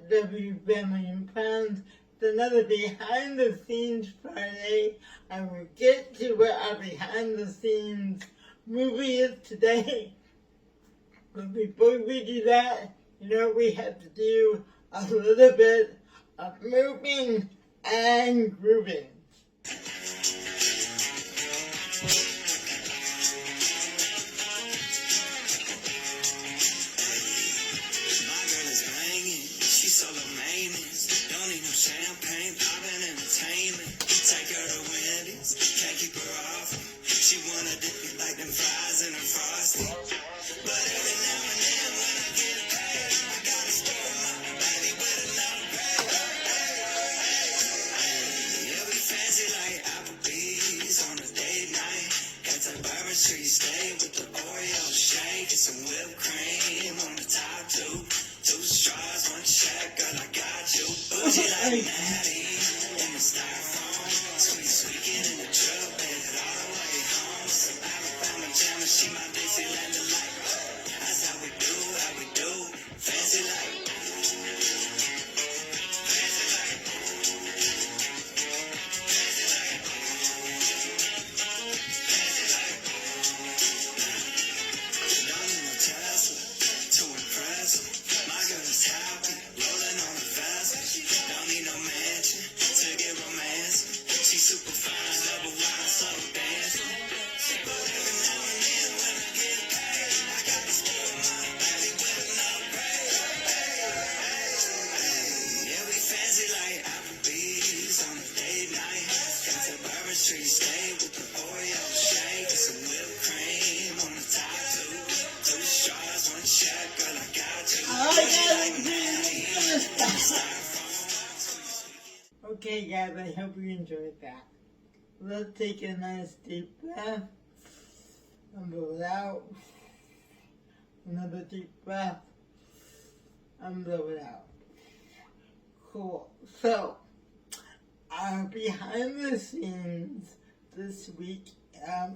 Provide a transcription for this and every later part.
W Family and Friends. It's another behind the scenes Friday. I will get to what our behind the scenes movie is today. But before we do that, you know we have to do a little bit of moving and grooving. Champagne, poppin' entertainment. Take her to Wendy's, can't keep her off. She wanna dip me like them fries in her frosty. But every now and then when I get paid, I gotta spoil my baby with another pay. Yeah, we fancy like Applebee's on a date night. Got that Bourbon Street steak with the Oreo shake and some whipped cream on the top too. 2 straws, 1 check, girl, I got you. Bougie like Maddie in the styrofoam. Squeaking in the truck, bed all the way home. Some Alabama jammer, she my Dixieland delight. That's how we do, fancy like. Fancy like. Fancy like. Fancy like. Don't need no Tesla to impress her. My girl is happy, rolling on the vessel. Don't need no mansion to get romance. She's super fine, double wide, slow dancing. But every now and then when I get paid, I got to spoil my baby with another pay. Yeah, we fancy like Applebee's on a date night. Got the Bourbon Street steak with the Oreo shake and some whipped cream on the top too. 2 straws, 1 check, girl, I got you. Okay guys, I hope you enjoyed that. Let's take a nice deep breath and blow it out. Another deep breath and blow it out. Cool. So, our behind the scenes this week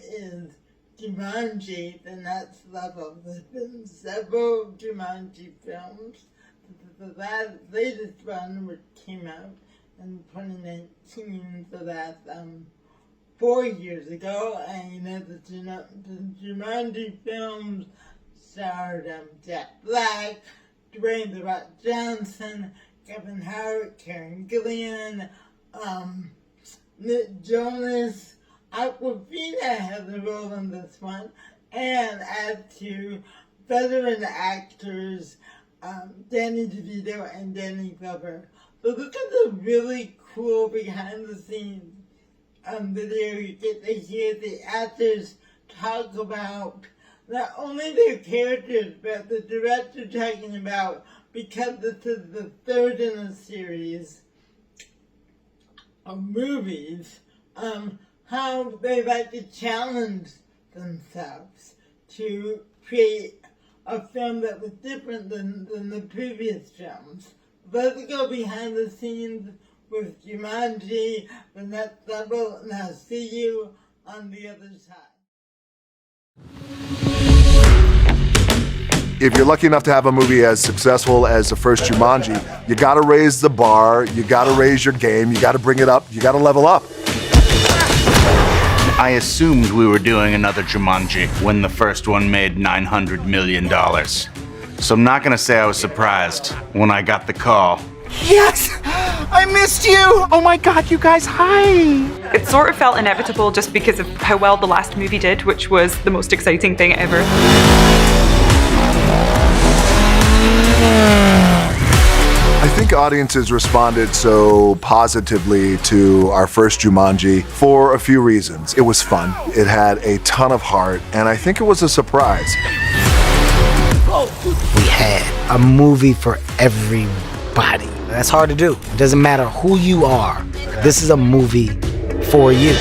is Jumanji, the next level. There's been several Jumanji films. The latest one, which came out in 2019, so that's 4 years ago, and you know the Jumanji films starred Jack Black, Dwayne "The Rock" Johnson, Kevin Hart, Karen Gillan, Nick Jonas. Awkwafina has a role in this one, and as to veteran actors Danny DeVito and Danny Glover. So look at the really cool behind the scenes video. You get to hear the actors talk about not only their characters, but the director talking about, because this is the third in a series of movies, how they like to challenge themselves to create a film that was different than the previous films. Let's go behind the scenes with Jumanji, the next level, and I'll see you on the other side. If you're lucky enough to have a movie as successful as the first Jumanji, you gotta raise the bar, you gotta raise your game, you gotta bring it up, you gotta level up. I assumed we were doing another Jumanji when the first one made $900 million. So I'm not gonna say I was surprised when I got the call. Yes! I missed you! Oh my god, you guys, hi! It sort of felt inevitable just because of how well the last movie did, which was the most exciting thing ever. I think audiences responded so positively to our first Jumanji for a few reasons. It was fun, it had a ton of heart, and I think it was a surprise. We had a movie for everybody. That's hard to do. It doesn't matter who you are. This is a movie for you.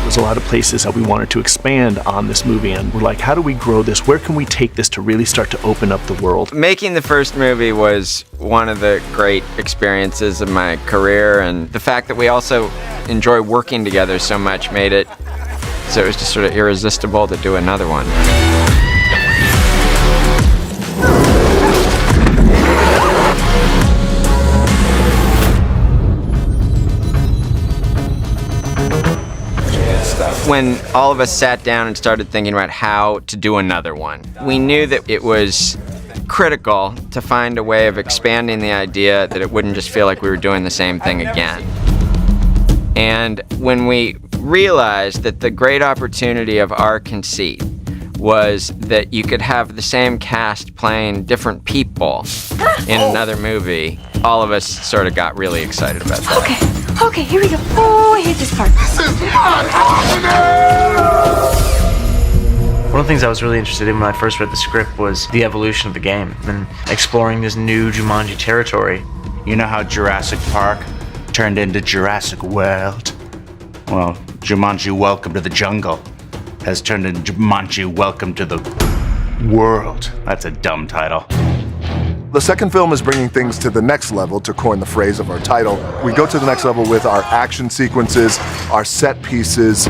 There's a lot of places that we wanted to expand on this movie, and we're like, how do we grow this? Where can we take this to really start to open up the world? Making the first movie was one of the great experiences of my career, and the fact that we also enjoy working together so much made it so it was just sort of irresistible to do another one. when all of us sat down and started thinking about how to do another one, we knew that it was critical to find a way of expanding the idea that it wouldn't just feel like we were doing the same thing again. And when we realized that the great opportunity of our conceit was that you could have the same cast playing different people in another movie, all of us sort of got really excited about that. Okay, here we go. Oh, I hate this part. One of the things I was really interested in when I first read the script was the evolution of the game and exploring this new Jumanji territory. You know how Jurassic Park turned into Jurassic World? Well, Jumanji Welcome to the Jungle has turned into Jumanji Welcome to the World. That's a dumb title. The second film is bringing things to the next level, to coin the phrase of our title. We go to the next level with our action sequences, our set pieces,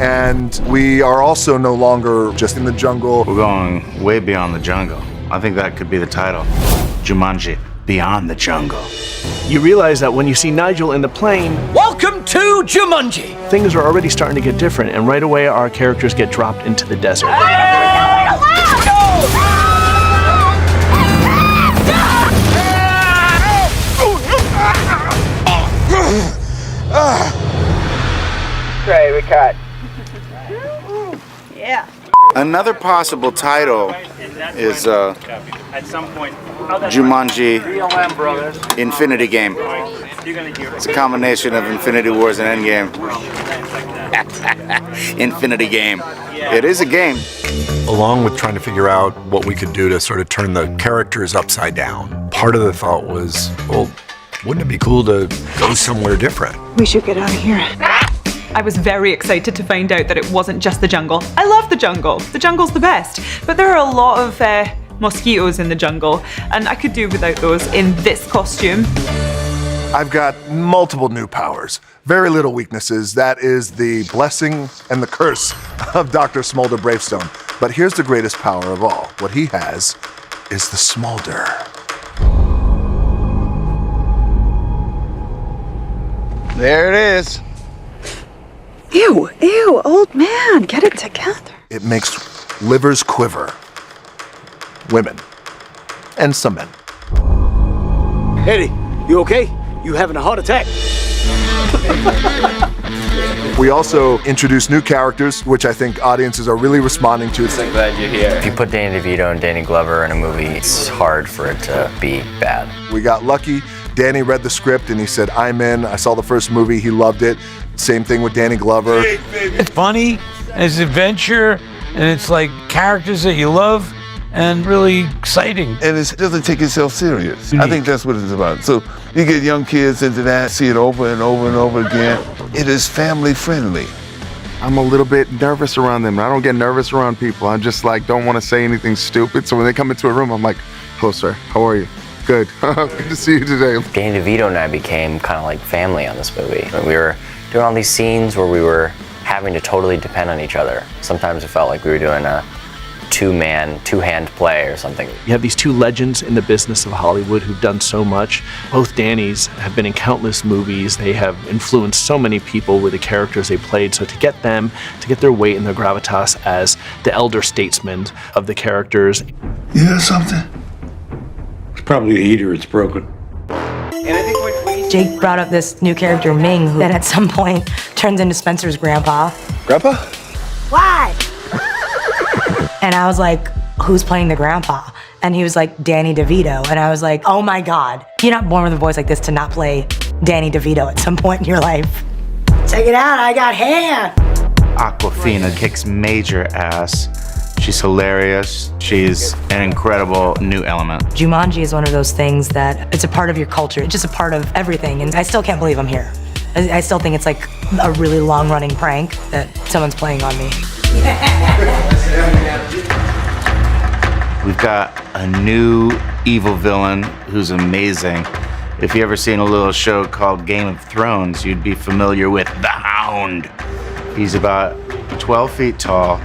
and we are also no longer just in the jungle. We're going way beyond the jungle. I think that could be the title. Jumanji, Beyond the Jungle. You realize that when you see Nigel in the plane, Welcome to Jumanji! things are already starting to get different, and right away our characters get dropped into the desert. Great, we cut. Yeah. Another possible title is Jumanji Infinity Game. It's a combination of Infinity Wars and Endgame. Infinity Game. It is a game. Along with trying to figure out what we could do to sort of turn the characters upside down, part of the thought was, well, wouldn't it be cool to go somewhere different? We should get out of here. I was very excited to find out that it wasn't just the jungle. I love the jungle. The jungle's the best. But there are a lot of mosquitoes in the jungle, and I could do without those in this costume. I've got multiple new powers, very little weaknesses. That is the blessing and the curse of Dr. Smolder Bravestone. But here's the greatest power of all. What he has is the smolder. There it is. Ew, old man, get it together. It makes livers quiver. Women. And some men. Eddie, you okay? You having a heart attack? We also introduce new characters, which I think audiences are really responding to. I'm glad you're here. If you put Danny DeVito and Danny Glover in a movie, it's hard for it to be bad. We got lucky. Danny read the script and he said, I'm in. I saw the first movie, he loved it. Same thing with Danny Glover. It's funny, and it's adventure, and it's like characters that you love, and really exciting. And it doesn't take itself serious. I think that's what it's about. So you get young kids into that, see it over and over and over again. It is family friendly. I'm a little bit nervous around them. I don't get nervous around people. I just like don't want to say anything stupid. So when they come into a room, I'm like, hello sir, how are you? Good. Good to see you today. Danny DeVito and I became kind of like family on this movie. We were doing all these scenes where we were having to totally depend on each other. Sometimes it felt like we were doing a two-hand play or something. You have these two legends in the business of Hollywood who've done so much. Both Dannys have been in countless movies. They have influenced so many people with the characters they played. So to get them, to get their weight and their gravitas as the elder statesmen of the characters. You hear something? It's probably the heater, it's broken. Jake brought up this new character, Ming, who then at some point turns into Spencer's grandpa. Grandpa? Why? And I was like, who's playing the grandpa? And he was like, Danny DeVito. And I was like, oh my God. You're not born with a voice like this to not play Danny DeVito at some point in your life. Check it out, I got hair. Awkwafina kicks major ass. She's hilarious. She's an incredible new element. Jumanji is one of those things that it's a part of your culture. It's just a part of everything. And I still can't believe I'm here. I still think it's like a really long-running prank that someone's playing on me. We've got a new evil villain who's amazing. If you ever seen a little show called Game of Thrones, you'd be familiar with the Hound. He's about 12 feet tall.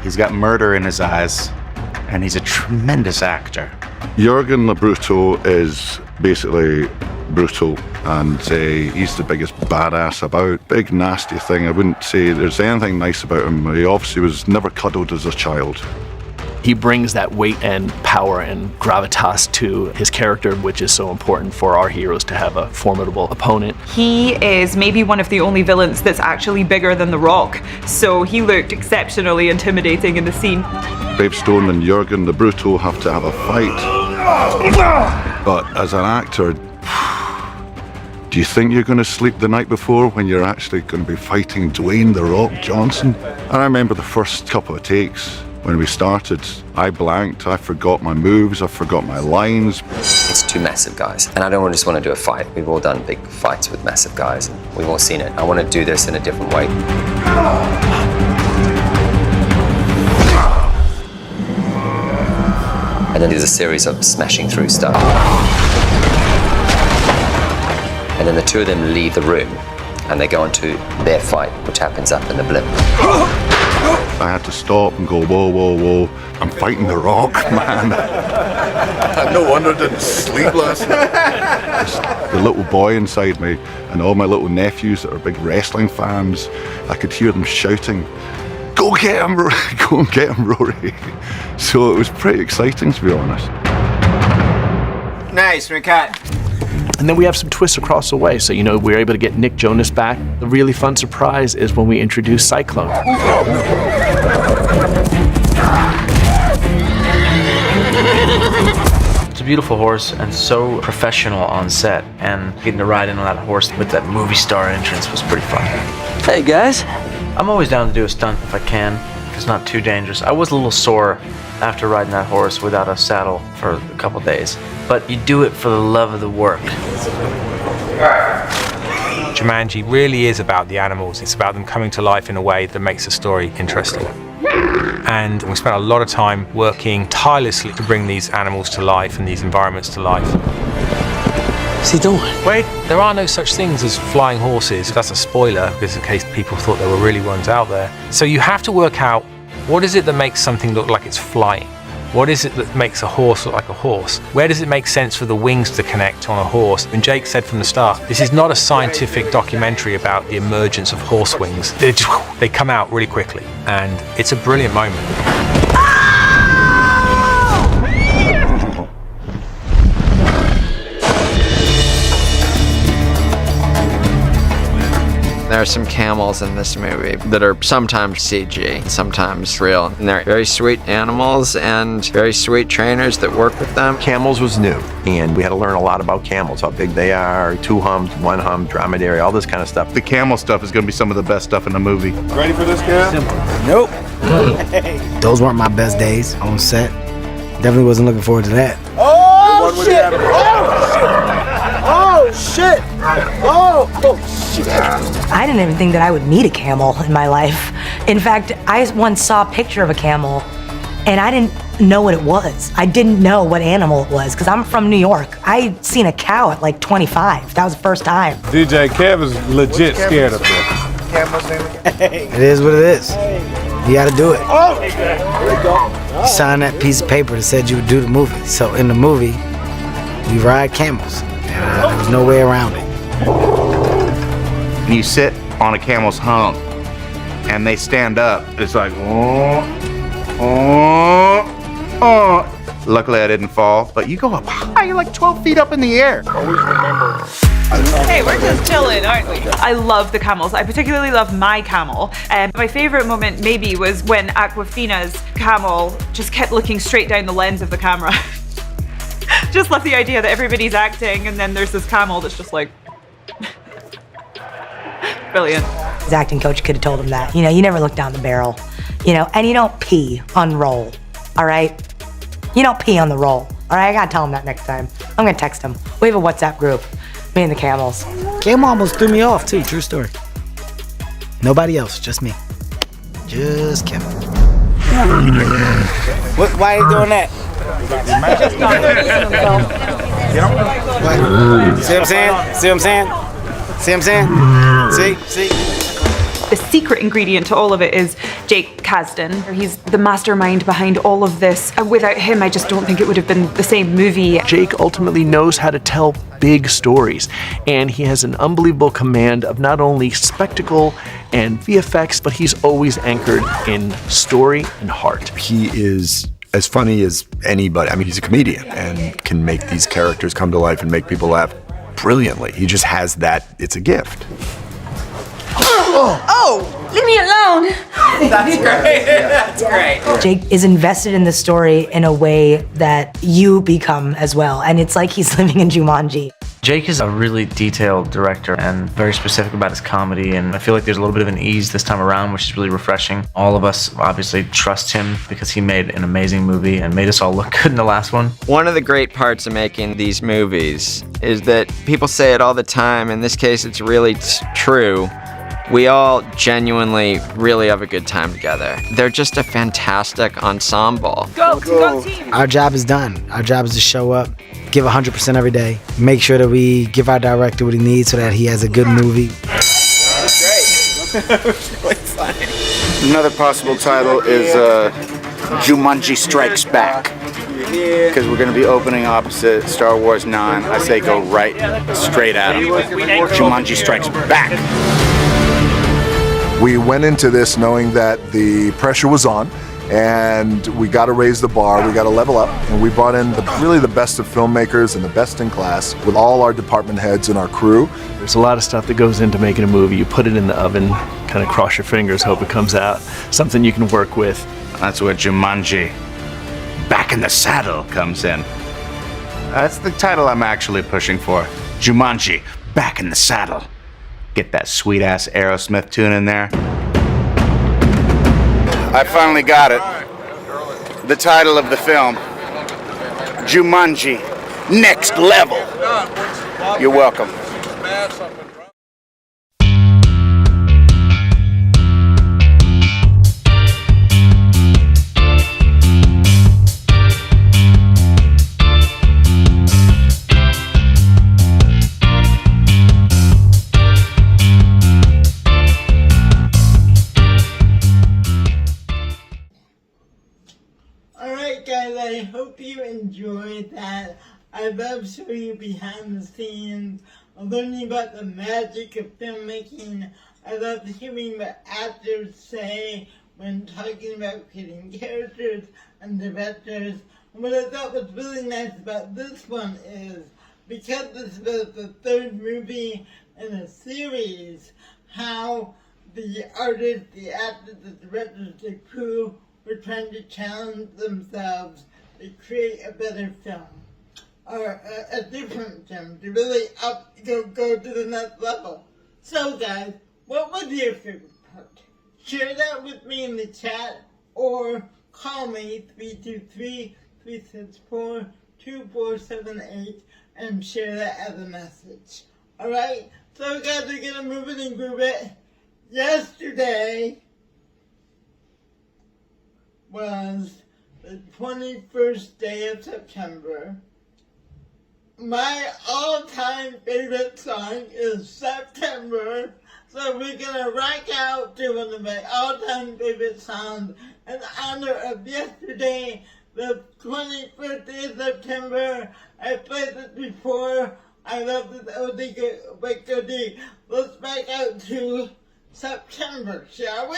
He's got murder in his eyes, and he's a tremendous actor. Jurgen Labruto is basically brutal, and he's the biggest badass about. Big nasty thing. I wouldn't say there's anything nice about him. He obviously was never cuddled as a child. He brings that weight and power and gravitas to his character, which is so important for our heroes to have a formidable opponent. He is maybe one of the only villains that's actually bigger than The Rock, so he looked exceptionally intimidating in the scene. Gravestone and Jurgen the Brutal have to have a fight. But as an actor, do you think you're going to sleep the night before when you're actually going to be fighting Dwayne The Rock Johnson? And I remember the first couple of takes. When we started, I blanked, I forgot my moves, I forgot my lines. It's two massive guys, and I don't just want to do a fight. We've all done big fights with massive guys, and we've all seen it. I want to do this in a different way. And then there's a series of smashing through stuff. And then the two of them leave the room, and they go into their fight, which happens up in the blimp. I had to stop and go, whoa, whoa, whoa. I'm fighting The Rock, man. No wonder I didn't sleep last night. The little boy inside me and all my little nephews that are big wrestling fans, I could hear them shouting, go get him, Rory. Go and get him, Rory. So it was pretty exciting, to be honest. Nice, we cut. And then we have some twists across the way. So, we're able to get Nick Jonas back. The really fun surprise is when we introduce Cyclone. It's a beautiful horse and so professional on set. And getting to ride in on that horse with that movie star entrance was pretty fun. Hey, guys. I'm always down to do a stunt if I can, if it's not too dangerous. I was a little sore after riding that horse without a saddle for a couple days. But you do it for the love of the work. Jumanji really is about the animals. It's about them coming to life in a way that makes the story interesting. And we spent a lot of time working tirelessly to bring these animals to life and these environments to life. What's he doing? Wait, there are no such things as flying horses. That's a spoiler, because in case people thought there were really ones out there. So you have to work out, what is it that makes something look like it's flying? What is it that makes a horse look like a horse? Where does it make sense for the wings to connect on a horse? And Jake said from the start, this is not a scientific documentary about the emergence of horse wings. They come out really quickly, and it's a brilliant moment. There are some camels in this movie that are sometimes CG, sometimes real. And they're very sweet animals and very sweet trainers that work with them. Camels was new, and we had to learn a lot about camels, how big they are, 2 humps, 1 hump, dromedary, all this kind of stuff. The camel stuff is going to be some of the best stuff in the movie. Ready for this, guy? Nope. Those weren't my best days on set. Definitely wasn't looking forward to that. Oh, shit! Oh, shit! Oh, shit! I didn't even think that I would meet a camel in my life. In fact, I once saw a picture of a camel and I didn't know what it was. I didn't know what animal it was because I'm from New York. I'd seen a cow at like 25. That was the first time. DJ Kev is legit scared of this. It is what it is. You gotta do it. You signed that piece of paper that said you would do the movie. So in the movie, we ride camels. There was no way around it. And you sit on a camel's hump and they stand up. It's like, Luckily I didn't fall, but you go up high, you're like 12 feet up in the air. Always remember. Hey, we're just chilling, aren't we? I love the camels. I particularly love my camel. My favorite moment maybe was when Aquafina's camel just kept looking straight down the lens of the camera. Just love the idea that everybody's acting and then there's this camel that's just like, brilliant. His acting coach could have told him that. You never look down the barrel, and you don't pee on roll, all right? You don't pee on the roll, all right? I gotta tell him that next time. I'm gonna text him. We have a WhatsApp group, me and the camels. Camel almost threw me off too, true story. Nobody else, just me. Just Kevin. Why are you doing that? Just not releasing himself. See what I'm saying? See what I'm saying? See what I'm saying? See? The secret ingredient to all of it is Jake Kasdan. He's the mastermind behind all of this. Without him, I just don't think it would have been the same movie. Jake ultimately knows how to tell big stories, and he has an unbelievable command of not only spectacle and VFX, but he's always anchored in story and heart. He is as funny as anybody. I mean, he's a comedian and can make these characters come to life and make people laugh brilliantly. He just has that, it's a gift. Oh, leave me alone. That's great. That's great. Jake is invested in the story in a way that you become as well. And it's like he's living in Jumanji. Jake is a really detailed director and very specific about his comedy, and I feel like there's a little bit of an ease this time around, which is really refreshing. All of us obviously trust him because he made an amazing movie and made us all look good in the last one. One of the great parts of making these movies is that people say it all the time. In this case, it's really true. We all genuinely really have a good time together. They're just a fantastic ensemble. Go team! Our job is done. Our job is to show up, give 100% every day, make sure that we give our director what he needs so that he has a good movie. Another possible title is Jumanji Strikes Back. Because we're going to be opening opposite Star Wars 9. I say go right straight at him. Jumanji Strikes Back. We went into this knowing that the pressure was on and we got to raise the bar, we got to level up, and we brought in really the best of filmmakers and the best in class with all our department heads and our crew. There's a lot of stuff that goes into making a movie. You put it in the oven, kind of cross your fingers, hope it comes out something you can work with. That's where Jumanji, Back in the Saddle, comes in. That's the title I'm actually pushing for. Jumanji, Back in the Saddle. Get that sweet-ass Aerosmith tune in there. I finally got it. The title of the film, Jumanji, Next Level. You're welcome. Alright guys, I hope you enjoyed that. I love showing you behind the scenes, learning about the magic of filmmaking. I love hearing what actors say when talking about creating characters and directors. And what I thought was really nice about this one is, because this was the third movie in a series, how the artists, the actors, the directors, the crew were trying to challenge themselves to create a better film, or a different film, to really go to the next level. So guys, what was your favorite part? Share that with me in the chat, or call me 323-364-2478 and share that as a message. Alright, so guys, we're gonna move it and groove it. Yesterday was the 21st day of September. My all-time favorite song is September, so we're gonna rock out to one of my all-time favorite songs in honor of yesterday, the 21st day of September. I played this before. I love this oldie but goodie. Let's back out to September, shall we?